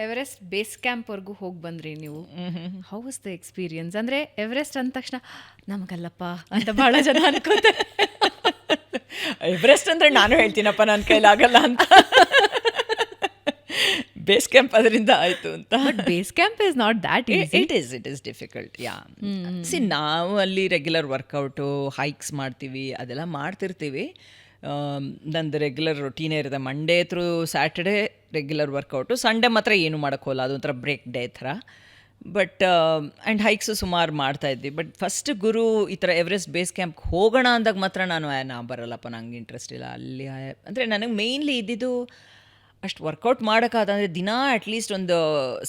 Everest base ಕ್ಯಾಂಪ್ವರೆಗೂ ಹೋಗಿ ಬಂದ್ರಿ ನೀವು. How was the experience? ಅಂದರೆ ಎವರೆಸ್ಟ್ ಅಂದ ತಕ್ಷಣ ನಮಗಲ್ಲಪ್ಪ ಅಂತ ಭಾಳ ಜನ ಅನ್ಕೋತಾರೆ. ಎವರೆಸ್ಟ್ ಅಂದರೆ ನಾನು ಹೇಳ್ತೀನಪ್ಪ ನನ್ನ ಕೈಲಾಗಲ್ಲ ಅಂತ. ಬೇಸ್ ಕ್ಯಾಂಪ್ ಅದರಿಂದ ಆಯಿತು ಅಂತ. But base camp is not that easy. It is difficult. ನಾವು ಅಲ್ಲಿ ರೆಗ್ಯುಲರ್ ವರ್ಕೌಟು, ಹೈಕ್ಸ್ ಮಾಡ್ತೀವಿ, ಅದೆಲ್ಲ ಮಾಡ್ತಿರ್ತೀವಿ. ನಂದು ರೆಗ್ಯುಲರ್ ರೊಟೀನೇ ಇರುತ್ತೆ. Monday through Saturday regular workout, Sunday ಮಾತ್ರ ಏನು ಮಾಡೋಕ್ಕೋಲ್ಲ, ಅದೊಂಥರ ಬ್ರೇಕ್ ಡೇ ಥರ. ಬಟ್ ಆ್ಯಂಡ್ ಹೈಕ್ಸು ಸುಮಾರು ಮಾಡ್ತಾಯಿದ್ವಿ. ಬಟ್ ಫಸ್ಟ್ ಗುರು ಈ ಥರ ಎವರೆಸ್ಟ್ ಬೇಸ್ ಕ್ಯಾಂಪ್ಗೆ ಹೋಗೋಣ ಅಂದಾಗ ಮಾತ್ರ ನಾ ಬರಲ್ಲಪ್ಪ, ನಂಗೆ ಇಂಟ್ರೆಸ್ಟ್ ಇಲ್ಲ ಅಲ್ಲಿ. ಅಂದರೆ ನನಗೆ ಮೇಯ್ನ್ಲಿ ಇದ್ದಿದ್ದು ಅಷ್ಟು ವರ್ಕೌಟ್ ಮಾಡೋಕ್ಕಾದಂದರೆ ದಿನ ಅಟ್ಲೀಸ್ಟ್ ಒಂದು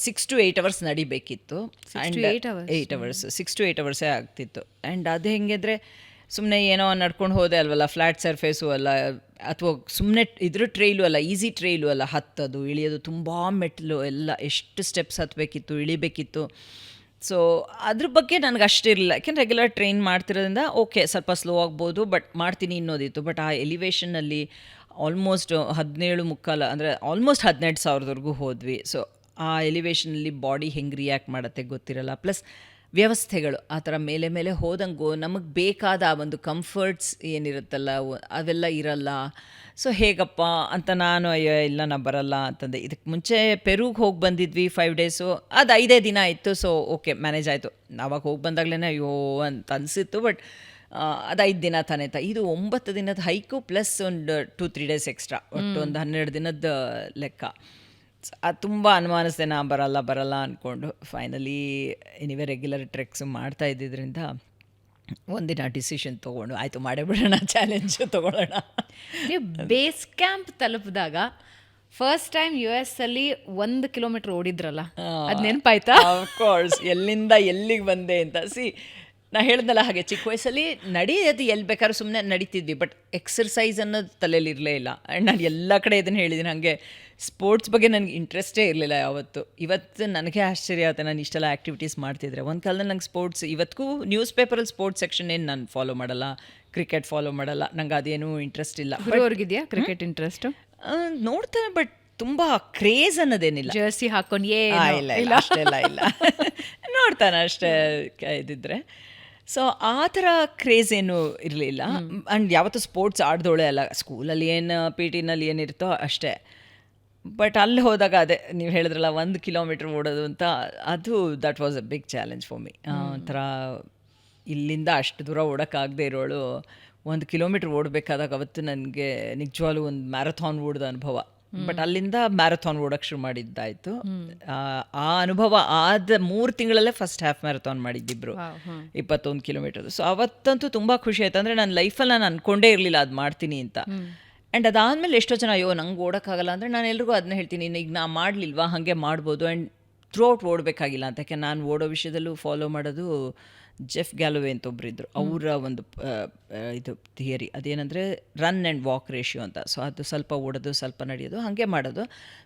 6 to 8 hours ನಡಿಬೇಕಿತ್ತು. 6 to 8 hours 8 hours 6 to 8 hours ಆಗ್ತಿತ್ತು. ಆ್ಯಂಡ್ ಅದು ಹೆಂಗಿದ್ರೆ ಸುಮ್ಮನೆ ಏನೋ ನಡ್ಕೊಂಡು ಹೋದೆ ಅಲ್ವಲ್ಲ, ಫ್ಲ್ಯಾಟ್ ಸರ್ಫೇಸು ಅಲ್ಲ, ಅಥವಾ ಸುಮ್ಮನೆ ಇದ್ರ ಟ್ರೈಲು ಅಲ್ಲ, ಈಸಿ ಟ್ರೈಲು ಅಲ್ಲ, ಹತ್ತೋದು ಇಳಿಯೋದು ತುಂಬ ಮೆಟ್ಲು ಎಲ್ಲ, ಎಷ್ಟು ಸ್ಟೆಪ್ಸ್ ಹತ್ತಬೇಕಿತ್ತು, ಇಳಿಬೇಕಿತ್ತು. ಸೊ ಅದ್ರ ಬಗ್ಗೆ ನನಗೆ ಅಷ್ಟಿರಲಿಲ್ಲ. ಯಾಕೆಂದ್ರೆ ರೆಗ್ಯುಲರ್ ಟ್ರೈನ್ ಮಾಡ್ತಿರೋದ್ರಿಂದ ಓಕೆ ಸ್ವಲ್ಪ ಸ್ಲೋ ಆಗ್ಬೋದು, ಬಟ್ ಮಾಡ್ತೀನಿ ಅನ್ನೋದಿತ್ತು. ಬಟ್ ಆ ಎಲಿವೇಷನಲ್ಲಿ ಆಲ್ಮೋಸ್ಟ್ 17.25 ಅಂದರೆ ಆಲ್ಮೋಸ್ಟ್ 18,000ವರೆಗೂ ಹೋದ್ವಿ. ಸೊ ಆ ಎಲಿವೇಷನಲ್ಲಿ ಬಾಡಿ ಹೆಂಗೆ ರಿಯಾಕ್ಟ್ ಮಾಡುತ್ತೆ ಗೊತ್ತಿರಲ್ಲ. ಪ್ಲಸ್ ವ್ಯವಸ್ಥೆಗಳು ಆ ಥರ ಮೇಲೆ ಮೇಲೆ ಹೋದಂಗೂ ನಮಗೆ ಬೇಕಾದ ಆ ಒಂದು ಕಂಫರ್ಟ್ಸ್ ಏನಿರುತ್ತಲ್ಲ ಅವೆಲ್ಲ ಇರಲ್ಲ. ಸೊ ಹೇಗಪ್ಪ ಅಂತ ನಾನು ಇಲ್ಲ ನಾ ಬರಲ್ಲ ಅಂತಂದೆ. ಇದಕ್ಕೆ ಮುಂಚೆ ಪೆರುಗೆ ಹೋಗಿ ಬಂದಿದ್ವಿ 5 days, ಅದು 5 ದಿನ ಇತ್ತು. ಸೊ ಓಕೆ ಮ್ಯಾನೇಜ್ ಆಯಿತು. ಆವಾಗ ಹೋಗಿ ಬಂದಾಗಲೇ ಅಯ್ಯೋ ಅಂತ ಅನಿಸಿತ್ತು. ಬಟ್ ಅದು 5 ದಿನ ತಾನೇ ಇದು 9 ದಿನದ ಹೈಕು ಪ್ಲಸ್ ಒಂದು 2-3 days ಎಕ್ಸ್ಟ್ರಾ, ಒಟ್ಟು ಒಂದು 12 ದಿನದ ಲೆಕ್ಕ. ಅದು ತುಂಬ ಅನುಮಾನಿಸಿದೆ, ನಾ ಬರಲ್ಲ ಅಂದ್ಕೊಂಡು. ಫೈನಲಿ ಎನಿವೆ ರೆಗ್ಯುಲರ್ ಟ್ರೆಕ್ಸು ಮಾಡ್ತಾ ಇದ್ದಿದ್ದರಿಂದ ಒಂದಿನ ಡಿಸಿಷನ್ ತೊಗೊಂಡು ಆಯಿತು ಮಾಡೇ ಬಿಡೋಣ, ಚಾಲೆಂಜು ತೊಗೊಳ್ಳೋಣ. ನೀವು ಬೇಸ್ ಕ್ಯಾಂಪ್ ತಲುಪಿದಾಗ ಫಸ್ಟ್ ಟೈಮ್ US ಅಲ್ಲಿ 1 kilometer ಓಡಿದ್ರಲ್ಲ, ಅದು ನೆನಪಾಯ್ತಾ? ಆಫ್ಕೋರ್ಸ್, ಎಲ್ಲಿಂದ ಎಲ್ಲಿಗೆ ಬಂದೆ ಅಂತ. ನಾ ಹೇಳ್ದಲ್ಲ ಹಾಗೆ ಚಿಕ್ಕ ವಯಸ್ಸಲ್ಲಿ ನಡೆಯೋದು ಎಲ್ಲಿ ಬೇಕಾದ್ರೂ ಸುಮ್ಮನೆ ನಡೀತಿದ್ವಿ, ಬಟ್ ಎಕ್ಸರ್ಸೈಸ್ ಅನ್ನೋದು ತಲೆಯಲ್ಲಿ ಇರಲೇ ಇಲ್ಲ. ಆ್ಯಂಡ್ ನಾನು ಎಲ್ಲ ಕಡೆ ಇದನ್ನು ಹೇಳಿದ್ದೀನಿ, ಹಾಗೆ ಸ್ಪೋರ್ಟ್ಸ್ ಬಗ್ಗೆ ನನಗೆ ಇಂಟ್ರೆಸ್ಟೇ ಇರಲಿಲ್ಲ ಯಾವತ್ತು. ಇವತ್ತು ನನಗೆ ಆಶ್ಚರ್ಯ ಆಗುತ್ತೆ ನಾನು ಇಷ್ಟೆಲ್ಲ ಆ್ಯಕ್ಟಿವಿಟೀಸ್ ಮಾಡ್ತಿದ್ರೆ. ಒಂದು ಕಾಲದಲ್ಲಿ ನಂಗೆ ಸ್ಪೋರ್ಟ್ಸ್, ಇವತ್ತಿಗೂ ನ್ಯೂಸ್ ಪೇಪರಲ್ಲಿ ಸ್ಪೋರ್ಟ್ಸ್ ಸೆಕ್ಷನ್ ಏನು ನಾನು ಫಾಲೋ ಮಾಡಲ್ಲ, ಕ್ರಿಕೆಟ್ ಫಾಲೋ ಮಾಡಲ್ಲ, ನಂಗೆ ಅದೇನೂ ಇಂಟ್ರೆಸ್ಟ್ ಇಲ್ಲ. ಅವ್ರಿಗಿದೆಯಾ ಕ್ರಿಕೆಟ್ ಇಂಟ್ರೆಸ್ಟ್? ನೋಡ್ತೇನೆ, ಬಟ್ ತುಂಬ ಕ್ರೇಜ್ ಅನ್ನೋದೇನಿಲ್ಲ. ಜರ್ಸಿ ಹಾಕೊಂಡು ಇಲ್ಲ ಅಷ್ಟೆಲ್ಲ ಇಲ್ಲ, ನೋಡ್ತಾನೆ ಅಷ್ಟೇ ಇದ್ದಿದ್ರೆ. ಸೊ ಆ ಥರ ಕ್ರೇಜ್ ಏನೂ ಇರಲಿಲ್ಲ. ಆ್ಯಂಡ್ ಯಾವತ್ತೂ ಸ್ಪೋರ್ಟ್ಸ್ ಆಡ್ದೋಳೆ ಅಲ್ಲ. ಸ್ಕೂಲಲ್ಲಿ ಏನು PT ನಲ್ಲಿ ಏನಿರುತ್ತೋ ಅಷ್ಟೇ. ಬಟ್ ಅಲ್ಲಿ ಹೋದಾಗ ಅದೇ ನೀವು ಹೇಳಿದ್ರಲ್ಲ 1 kilometer ಓಡೋದು ಅಂತ, ಅದು that was a big challenge for me. ಒಂಥರ ಇಲ್ಲಿಂದ ಅಷ್ಟು ದೂರ ಓಡೋಕ್ಕಾಗದೇ ಇರೋಳು 1 kilometer ಓಡಬೇಕಾದಾಗ ಅವತ್ತು ನನಗೆ ನಿಜವಾಗ್ಲೂ ಒಂದು ಮ್ಯಾರಥಾನ್ ಓಡಿದ ಅನುಭವ. ಬಟ್ ಅಲ್ಲಿಂದ ಮ್ಯಾರಥಾನ್ ಓಡೋಕ್ಕೆ ಶುರು ಮಾಡಿದ್ದಾಯಿತು. ಆ ಅನುಭವ ಆದ 3 ತಿಂಗಳಲ್ಲೇ ಫಸ್ಟ್ ಹಾಫ್ ಮ್ಯಾರಥಾನ್ ಮಾಡಿದ್ದಿಬ್ರು, 21 kilometer. ಸೊ ಅವತ್ತಂತೂ ತುಂಬ ಖುಷಿ ಆಯ್ತು. ಅಂದರೆ ನನ್ನ ಲೈಫಲ್ಲಿ ನಾನು ಅಂದ್ಕೊಂಡೇ ಇರಲಿಲ್ಲ ಅದು ಮಾಡ್ತೀನಿ ಅಂತ. ಆ್ಯಂಡ್ ಅದಾದಮೇಲೆ ಎಷ್ಟೋ ಜನ ಅಯ್ಯೋ ನಂಗೆ ಓಡೋಕ್ಕಾಗಲ್ಲ ಅಂದರೆ ನಾನು ಎಲ್ರಿಗೂ ಅದನ್ನ ಹೇಳ್ತೀನಿ, ಈಗ ನಾ ಮಾಡಲಿಲ್ವಾ ಹಾಗೆ ಮಾಡ್ಬೋದು. ಆ್ಯಂಡ್ ಥ್ರೂ ಔಟ್ ಓಡಬೇಕಾಗಿಲ್ಲ ಅಂತ. ಯಾಕೆ ನಾನು ಓಡೋ ವಿಷಯದಲ್ಲೂ ಫಾಲೋ ಮಾಡೋದು ಜೆಫ್ ಗ್ಯಾಲೋವೆ ಅಂತ ಒಬ್ಬರಿದ್ದರು, ಅವರ ಒಂದು ಇದು ಥಿಯರಿ ಅದೇನೆಂದರೆ ರನ್ ಆ್ಯಂಡ್ ವಾಕ್ ರೇಷಿಯೋ ಅಂತ. ಸೊ ಅದು ಸ್ವಲ್ಪ ಓಡೋದು ಸ್ವಲ್ಪ ನಡೆಯೋದು ಹಾಗೆ ಮಾಡೋದು.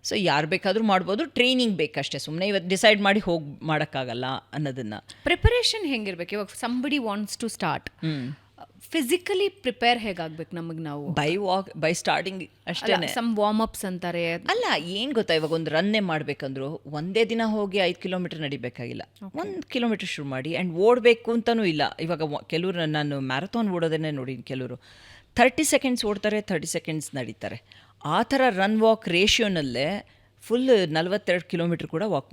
ಸೊ ಯಾರು ಬೇಕಾದರೂ ಮಾಡ್ಬೋದು, ಟ್ರೈನಿಂಗ್ ಬೇಕಷ್ಟೇ. ಸುಮ್ಮನೆ ಇವತ್ತು ಡಿಸೈಡ್ ಮಾಡಿ ಹೋಗಿ ಮಾಡೋಕ್ಕಾಗಲ್ಲ ಅನ್ನೋದನ್ನು. ಪ್ರಿಪರೇಷನ್ ಹೆಂಗಿರ್ಬೇಕು? ಇವಾಗ somebody wants to start, physically prepare ಹೇಗಾಗ್ಬೇಕು ನಮಗೆ? ನಾವು ಬೈ ಸ್ಟಾರ್ಟಿಂಗ್ ಅಷ್ಟೇ. ಸಮ್ ವಾರ್ಮ್ ಅಪ್ಸ್ ಅಂತಾರೆ ಅಲ್ಲ, ಏನು ಗೊತ್ತಾ, ಇವಾಗ ಒಂದು ರನ್ನೇ ಮಾಡಬೇಕಂದ್ರು ಒಂದೇ ದಿನ ಹೋಗಿ 5 kilometer ನಡಿಬೇಕಾಗಿಲ್ಲ. 1 kilometer ಶುರು ಮಾಡಿ. ಆ್ಯಂಡ್ ಓಡಬೇಕು ಅಂತಲೂ ಇಲ್ಲ. ಇವಾಗ ಕೆಲವರು, ನಾನು ಮ್ಯಾರಥಾನ್ ಓಡೋದನ್ನೇ ನೋಡಿ, ಕೆಲವರು 30 seconds ಓಡ್ತಾರೆ, 30 seconds ನಡೀತಾರೆ. ಆ ಥರ ರನ್ ವಾಕ್ ರೇಷಿಯೋನಲ್ಲೇ ಫುಲ್ 42 kilometer ಕೂಡ ವಾಕ್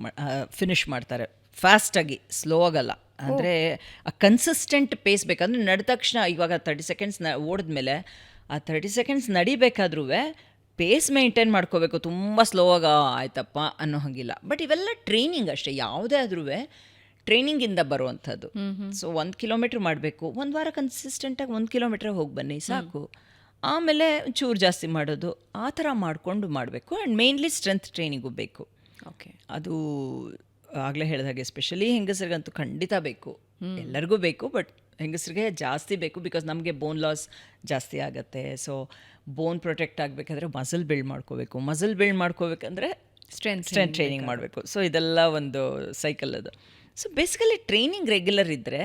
ಫಿನಿಷ್ ಮಾಡ್ತಾರೆ, ಫಾಸ್ಟಾಗಿ, ಸ್ಲೋ ಆಗಲ್ಲ. ಅಂದರೆ ಆ ಕನ್ಸಿಸ್ಟೆಂಟ್ ಪೇಸ್ ಬೇಕಂದ್ರೆ ನಡೆದ ತಕ್ಷಣ ಇವಾಗ 30 seconds ಓಡಿದ್ಮೇಲೆ ಆ 30 seconds ನಡಿಬೇಕಾದ್ರೂ ಪೇಸ್ ಮೇಂಟೈನ್ ಮಾಡ್ಕೋಬೇಕು. ತುಂಬ ಸ್ಲೋ ಆಗ ಆಯ್ತಪ್ಪ ಅನ್ನೋ ಹಾಗಿಲ್ಲ. ಬಟ್ ಇವೆಲ್ಲ ಟ್ರೈನಿಂಗ್ ಅಷ್ಟೇ, ಯಾವುದೇ ಆದ್ರೂ ಟ್ರೈನಿಂಗಿಂದ ಬರುವಂಥದ್ದು. ಸೊ 1 kilometer ಮಾಡಬೇಕು, ಒಂದು ವಾರ ಕನ್ಸಿಸ್ಟೆಂಟಾಗಿ 1 kilometer ಹೋಗಿ ಬನ್ನಿ ಸಾಕು. ಆಮೇಲೆ ಚೂರು ಜಾಸ್ತಿ ಮಾಡೋದು, ಆ ಥರ ಮಾಡಿಕೊಂಡು ಮಾಡಬೇಕು. ಆ್ಯಂಡ್ ಮೇನ್ಲಿ ಸ್ಟ್ರೆಂತ್ ಟ್ರೈನಿಂಗು ಬೇಕು. ಓಕೆ, ಅದು ಆಗಲೇ ಹೇಳಿದ ಹಾಗೆ ಎಸ್ಪೆಷಲಿ ಹೆಂಗಸರಿಗಂತೂ ಖಂಡಿತ ಬೇಕು, ಎಲ್ಲರಿಗೂ ಬೇಕು. ಬಟ್ ಹೆಂಗಸರಿಗೆ ಜಾಸ್ತಿ ಬೇಕು, ಬಿಕಾಸ್ ನಮಗೆ ಬೋನ್ ಲಾಸ್ ಜಾಸ್ತಿ ಆಗುತ್ತೆ. ಸೊ ಬೋನ್ ಪ್ರೊಟೆಕ್ಟ್ ಆಗಬೇಕಾದ್ರೆ ಮಸಲ್ ಬಿಲ್ಡ್ ಮಾಡ್ಕೋಬೇಕು. ಮಸಲ್ ಬಿಲ್ಡ್ ಮಾಡ್ಕೋಬೇಕಂದ್ರೆ ಸ್ಟ್ರೆಂತ್ ಟ್ರೈನಿಂಗ್ ಮಾಡಬೇಕು. ಸೊ ಇದೆಲ್ಲ ಒಂದು ಸೈಕಲ್ ಅದು. ಸೊ ಬೇಸಿಕಲಿ ಟ್ರೈನಿಂಗ್ ರೆಗ್ಯುಲರ್ ಇದ್ದರೆ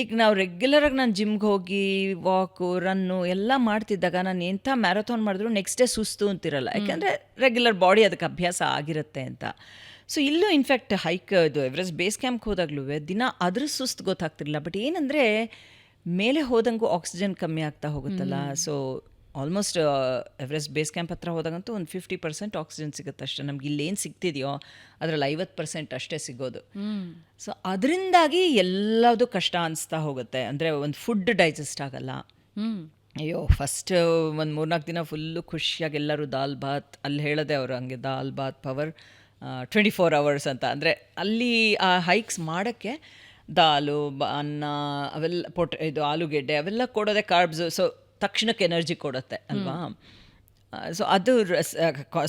ಈಗ ನಾವು ರೆಗ್ಯುಲರಾಗಿ ನಾನು ಜಿಮ್ಗೆ ಹೋಗಿ ವಾಕು ರನ್ನು ಎಲ್ಲ ಮಾಡ್ತಿದ್ದಾಗ ನಾನು ಎಂಥ ಮ್ಯಾರಥಾನ್ ಮಾಡಿದ್ರು ನೆಕ್ಸ್ಟ್ ಡೇ ಸುಸ್ತು ಅಂತಿರಲ್ಲ, ಯಾಕೆಂದರೆ ರೆಗ್ಯುಲರ್ ಬಾಡಿ ಅದಕ್ಕೆ ಅಭ್ಯಾಸ ಆಗಿರುತ್ತೆ ಅಂತ. ಸೊ ಇಲ್ಲೂ ಇನ್ಫ್ಯಾಕ್ಟ್ ಹೈಕ್ ಇದು ಎವರೆಸ್ಟ್ ಬೇಸ್ ಕ್ಯಾಂಪ್ಗೆ ಹೋದಾಗ್ಲೂ ದಿನ ಅದ್ರ ಸುಸ್ತು ಗೊತ್ತಾಗ್ತಿರಲಿಲ್ಲ. ಬಟ್ ಏನಂದರೆ ಮೇಲೆ ಹೋದಂಗೂ ಆಕ್ಸಿಜನ್ ಕಮ್ಮಿ ಆಗ್ತಾ ಹೋಗುತ್ತಲ್ಲ. So almost Everest base camp ಹತ್ರ ಹೋದಾಗಂತೂ ಒಂದು 50% ಆಕ್ಸಿಜನ್ ಸಿಗುತ್ತೆ ಅಷ್ಟೇ. ನಮ್ಗೆ ಇಲ್ಲೇನು ಸಿಗ್ತಿದೆಯೋ ಅದರಲ್ಲಿ 50% ಅಷ್ಟೇ ಸಿಗೋದು. ಸೊ ಅದರಿಂದಾಗಿ ಎಲ್ಲದು ಕಷ್ಟ ಅನಿಸ್ತಾ ಹೋಗುತ್ತೆ. ಅಂದರೆ ಒಂದು ಫುಡ್ ಡೈಜೆಸ್ಟ್ ಆಗಲ್ಲ. ಅಯ್ಯೋ ಫಸ್ಟ್ ಒಂದು 3-4 ದಿನ ಫುಲ್ಲು ಖುಷಿಯಾಗಿ ಎಲ್ಲರೂ ದಾಲ್ ಬಾತ್, ಅಲ್ಲಿ ಹೇಳೋದೆ ಅವರು ಹಂಗೆ ದಾಲ್ ಬಾತ್ ಪವರ್ 24 hours ಅಂತ. ಅಂದರೆ ಅಲ್ಲಿ ಆ ಹೈಕ್ಸ್ ಮಾಡೋಕ್ಕೆ ದಾಲು ಅನ್ನ ಅವೆಲ್ಲ ಇದು ಆಲೂಗೆಡ್ಡೆ ಅವೆಲ್ಲ ಕೊಡೋದೆ ಕಾರ್ಬ್ಸು. ಸೊ ತಕ್ಷಣಕ್ಕೆ ಎನರ್ಜಿ ಕೊಡುತ್ತೆ ಅಲ್ವಾ. ಸೊ ಅದು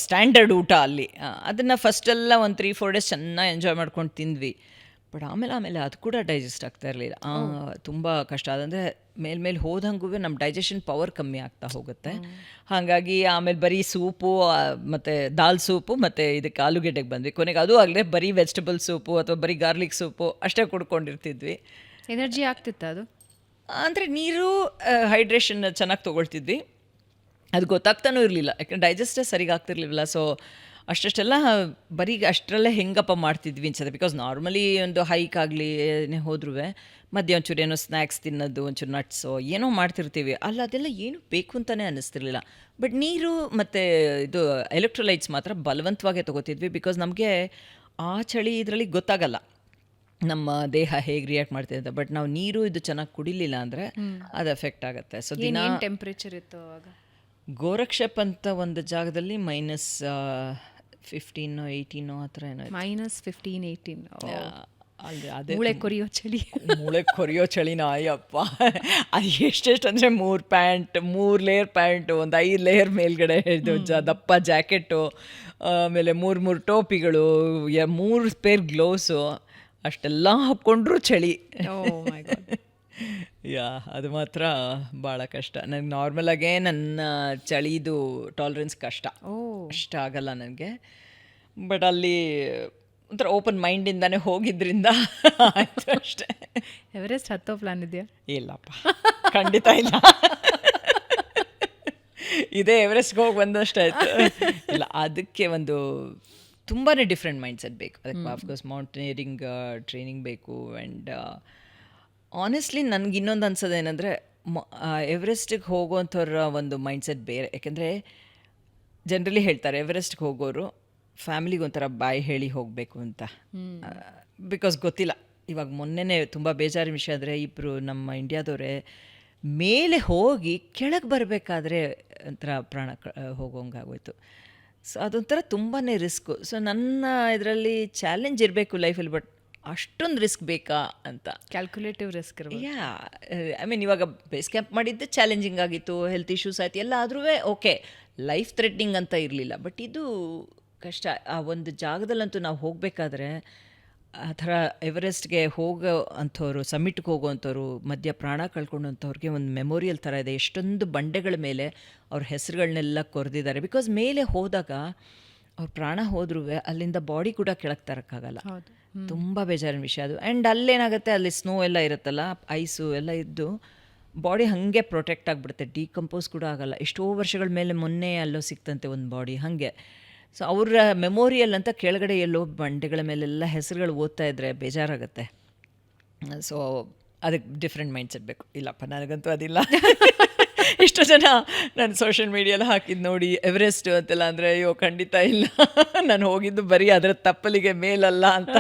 ಸ್ಟ್ಯಾಂಡರ್ಡ್ ಊಟ ಅಲ್ಲಿ. ಅದನ್ನು ಫಸ್ಟೆಲ್ಲ ಒಂದು 3-4 days ಚೆನ್ನಾಗಿ ಎಂಜಾಯ್ ಮಾಡ್ಕೊಂಡು ತಿಂದ್ವಿ. ಬಟ್ ಆಮೇಲೆ ಅದು ಕೂಡ ಡೈಜೆಸ್ಟ್ ಆಗ್ತಾ ಇರಲಿಲ್ಲ. ತುಂಬ ಕಷ್ಟ. ಅದಂದರೆ ಮೇಲ್ಮೇಲೆ ಹೋದಂಗೂ ನಮ್ಮ ಡೈಜೆಷನ್ ಪವರ್ ಕಮ್ಮಿ ಆಗ್ತಾ ಹೋಗುತ್ತೆ. ಹಾಗಾಗಿ ಆಮೇಲೆ ಬರೀ ಸೂಪು ಮತ್ತು ದಾಲ್ ಸೂಪು ಮತ್ತು ಇದಕ್ಕೆ ಆಲೂಗೆಡ್ಡೆಗೆ ಬಂದ್ವಿ. ಕೊನೆಗೆ ಅದು ಆಗಲೇ ಬರೀ ವೆಜಿಟಬಲ್ ಸೂಪು ಅಥವಾ ಬರೀ ಗಾರ್ಲಿಕ್ ಸೂಪು ಅಷ್ಟೇ ಕುಡ್ಕೊಂಡಿರ್ತಿದ್ವಿ. ಎನರ್ಜಿ ಆಗ್ತಿತ್ತು ಅದು. ಅಂದರೆ ನೀರು ಹೈಡ್ರೇಷನ್ ಚೆನ್ನಾಗಿ ತೊಗೊಳ್ತಿದ್ವಿ. ಅದು ಗೊತ್ತಾಗ್ತಾನೂ ಇರಲಿಲ್ಲ, ಯಾಕಂದ್ರೆ ಡೈಜೆಸ್ಟೇ ಸರಿಗೆ ಆಗ್ತಿರ್ಲಿಲ್ಲ. ಸೊ ಅಷ್ಟೆಲ್ಲ ಬರೀ ಅಷ್ಟರಲ್ಲೇ ಹೆಂಗಪ್ಪ ಮಾಡ್ತಿದ್ವಿ ಅನ್ಸತ್ತೆ. ಬಿಕಾಸ್ ನಾರ್ಮಲಿ ಒಂದು ಹೈಕ್ ಆಗಲಿ ಏನೇ ಹೋದ್ರೂ ಮಧ್ಯೆ ಒಂಚೂರು ಏನೋ ಸ್ನ್ಯಾಕ್ಸ್ ತಿನ್ನೋದು, ಒಂಚೂರು ನಟ್ಸು ಏನೋ ಮಾಡ್ತಿರ್ತೀವಿ ಅಲ್ಲ, ಅದೆಲ್ಲ ಏನು ಬೇಕು ಅಂತಲೇ ಅನ್ನಿಸ್ತಿರ್ಲಿಲ್ಲ. ಬಟ್ ನೀರು ಮತ್ತು ಇದು ಎಲೆಕ್ಟ್ರೋಲೈಟ್ಸ್ ಮಾತ್ರ ಬಲವಂತವಾಗೇ ತೊಗೋತಿದ್ವಿ. ಬಿಕಾಸ್ ನಮಗೆ ಆ ಚಳಿ ಇದರಲ್ಲಿ ಗೊತ್ತಾಗಲ್ಲ ನಮ್ಮ ದೇಹ ಹೇಗೆ ರಿಯಾಕ್ಟ್ ಮಾಡ್ತಿದೆ ಅಂತ. ಬಟ್ ನಾವು ನೀರು ಇದು ಚೆನ್ನಾಗಿ ಕುಡಿಲಿಲ್ಲ ಅಂದರೆ ಅದು ಎಫೆಕ್ಟ್ ಆಗುತ್ತೆ. ಸೊ ದಿನ ಟೆಂಪ್ರೇಚರ್ ಇತ್ತು ಆಗ? ಗೋರಕ್ಷಪ್ ಅಂತ ಒಂದು ಜಾಗದಲ್ಲಿ -15-18 ಆ ಥರ ಏನೋ -15-18 ಅದೇ ಮೂಳೆ ಕೊರಿಯೋ ಚಳಿ. ಮೂಳೆ ಕೊರಿಯೋ ಚಳಿನ ಅಯ್ಯಪ್ಪ. ಅದು ಎಷ್ಟೆಷ್ಟು ಅಂದರೆ 3 ಲೇಯರ್ ಪ್ಯಾಂಟು, ಒಂದು 5 ಲೇಯರ್ ಮೇಲ್ಗಡೆ ಇದು ದಪ್ಪ ಜಾಕೆಟು, ಆಮೇಲೆ 3 ಟೋಪಿಗಳು, 3 ಪೇರ್ ಗ್ಲೌಸು, ಅಷ್ಟೆಲ್ಲ ಹಾಕ್ಕೊಂಡ್ರು ಚಳಿ. ಅದು ಮಾತ್ರ ಭಾಳ ಕಷ್ಟ. ನನಗೆ ನಾರ್ಮಲಾಗೇ ನನ್ನ ಚಳಿದು ಟಾಲರೆನ್ಸ್ ಕಷ್ಟ, ಅಷ್ಟ ಆಗಲ್ಲ ನನಗೆ. ಬಟ್ ಅಲ್ಲಿ ಒಂಥರ ಓಪನ್ ಮೈಂಡಿಂದಾನೇ ಹೋಗಿದ್ರಿಂದ ಆಯಿತು ಅಷ್ಟೇ. ಎವರೆಸ್ಟ್ ಹತ್ತೋ ಪ್ಲಾನ್ ಇದೆಯಾ? ಇಲ್ಲಪ್ಪ, ಖಂಡಿತ ಇಲ್ಲ. ಇದೇ ಎವರೆಸ್ಟ್ಗೆ ಹೋಗಿ ಬಂದಷ್ಟು ಆಯಿತು. ಇಲ್ಲ, ಅದಕ್ಕೆ ಒಂದು ತುಂಬಾ ಡಿಫ್ರೆಂಟ್ ಮೈಂಡ್ಸೆಟ್ ಬೇಕು. ಅದಕ್ಕೆ ಆಫ್ಕೋರ್ಸ್ ಮೌಂಟೇನಿಯರಿಂಗ್ ಟ್ರೈನಿಂಗ್ ಬೇಕು. ಆ್ಯಂಡ್ ಆನೆಸ್ಟ್ಲಿ ನನಗೆ ಇನ್ನೊಂದು ಅನ್ಸೋದೇನೆಂದರೆ ಎವರೆಸ್ಟಿಗೆ ಹೋಗೋವಂಥವ್ರ ಒಂದು ಮೈಂಡ್ಸೆಟ್ ಬೇರೆ. ಯಾಕೆಂದರೆ ಜನರಲಿ ಹೇಳ್ತಾರೆ ಎವರೆಸ್ಟ್ಗೆ ಹೋಗೋರು ಫ್ಯಾಮಿಲಿಗೆ ಒಂಥರ ಬಾಯಿ ಹೇಳಿ ಹೋಗಬೇಕು ಅಂತ. ಬಿಕಾಸ್ ಗೊತ್ತಿಲ್ಲ, ಇವಾಗ ಮೊನ್ನೆನೇ ತುಂಬ ಬೇಜಾರಿನ ವಿಷಯ ಅಂದರೆ ಇಬ್ಬರು ನಮ್ಮ ಇಂಡಿಯಾದವರೇ ಮೇಲೆ ಹೋಗಿ ಕೆಳಗೆ ಬರಬೇಕಾದ್ರೆ ಒಂಥರ ಪ್ರಾಣ ಹೋಗೋಂಗಾಗೋಯ್ತು. ಸೊ ಅದೊಂಥರ ತುಂಬಾ ರಿಸ್ಕು. ಸೊ ನನ್ನ ಇದರಲ್ಲಿ ಚಾಲೆಂಜ್ ಇರಬೇಕು ಲೈಫಲ್ಲಿ, ಬಟ್ ಅಷ್ಟೊಂದು ರಿಸ್ಕ್ ಬೇಕಾ ಅಂತ. ಕ್ಯಾಲ್ಕುಲೇಟಿವ್ ರಿಸ್ಕ್ ಇರಬೇಕು. ಐ ಮೀನ್ ಇವಾಗ ಬೇಸ್ ಕ್ಯಾಂಪ್ ಮಾಡಿದ್ದೆ ಚಾಲೆಂಜಿಂಗ್ ಆಗಿತ್ತು, ಹೆಲ್ತ್ ಇಶ್ಯೂಸ್ ಆಯ್ತು ಎಲ್ಲ, ಆದ್ರೂ ಓಕೆ ಲೈಫ್ ಥ್ರೆಟ್ನಿಂಗ್ ಅಂತ ಇರಲಿಲ್ಲ. ಬಟ್ ಇದು ಕಷ್ಟ. ಆ ಒಂದು ಜಾಗದಲ್ಲಂತೂ ನಾವು ಹೋಗಬೇಕಾದ್ರೆ ಆ ಥರ ಎವರೆಸ್ಟ್ಗೆ ಹೋಗೋ ಅಂಥವ್ರು, ಸಮ್ಮಿಟ್ಗೆ ಹೋಗೋ ಅಂಥವ್ರು, ಮಧ್ಯ ಪ್ರಾಣ ಕಳ್ಕೊಂಡಂಥವ್ರಿಗೆ ಒಂದು ಮೆಮೋರಿಯಲ್ ಥರ ಇದೆ. ಎಷ್ಟೊಂದು ಬಂಡೆಗಳ ಮೇಲೆ ಅವ್ರ ಹೆಸರುಗಳನ್ನೆಲ್ಲ ಕೊರೆದಿದ್ದಾರೆ. ಬಿಕಾಸ್ ಮೇಲೆ ಹೋದಾಗ ಅವ್ರ ಪ್ರಾಣ ಹೋದ್ರೂ ಅಲ್ಲಿಂದ ಬಾಡಿ ಕೂಡ ಕೆಳಗೆ ತರೋಕ್ಕಾಗಲ್ಲ. ತುಂಬ ಬೇಜಾರಿನ ವಿಷಯ ಅದು. ಆ್ಯಂಡ್ ಅಲ್ಲೇನಾಗುತ್ತೆ, ಅಲ್ಲಿ ಸ್ನೋ ಎಲ್ಲ ಇರುತ್ತಲ್ಲ, ಐಸು ಎಲ್ಲ ಇದ್ದು ಬಾಡಿ ಹಾಗೆ ಪ್ರೊಟೆಕ್ಟ್ ಆಗಿಬಿಡುತ್ತೆ, ಡಿಕಂಪೋಸ್ ಕೂಡ ಆಗಲ್ಲ. ಎಷ್ಟೋ ವರ್ಷಗಳ ಮೇಲೆ ಮೊನ್ನೆ ಅಲ್ಲೋ ಸಿಕ್ತಂತೆ ಒಂದು ಬಾಡಿ ಹಾಗೆ. ಸೊ ಅವರ ಮೆಮೋರಿಯಲ್ ಅಂತ ಕೆಳಗಡೆ ಎಲ್ಲೋ ಬಂಡೆಗಳ ಮೇಲೆಲ್ಲ ಹೆಸರುಗಳು ಓದ್ತಾ ಇದ್ದರೆ ಬೇಜಾರಾಗುತ್ತೆ. ಸೊ ಅದಕ್ಕೆ ಡಿಫ್ರೆಂಟ್ ಮೈಂಡ್ಸೆಟ್ ಬೇಕು. ಇಲ್ಲಪ್ಪ ನನಗಂತೂ ಅದಿಲ್ಲ. ಇಷ್ಟು ಜನ ನಾನು ಸೋಷಿಯಲ್ ಮೀಡಿಯಲ್ಲಿ ಹಾಕಿದ್ದು ನೋಡಿ ಎವರೆಸ್ಟ್ ಅಂತೆಲ್ಲ ಅಂದರೆ ಅಯ್ಯೋ ಖಂಡಿತ ಇಲ್ಲ, ನಾನು ಹೋಗಿದ್ದು ಬರೀ ಅದರ ತಪ್ಪಲಿಗೆ ಮೇಲಲ್ಲ ಅಂತ.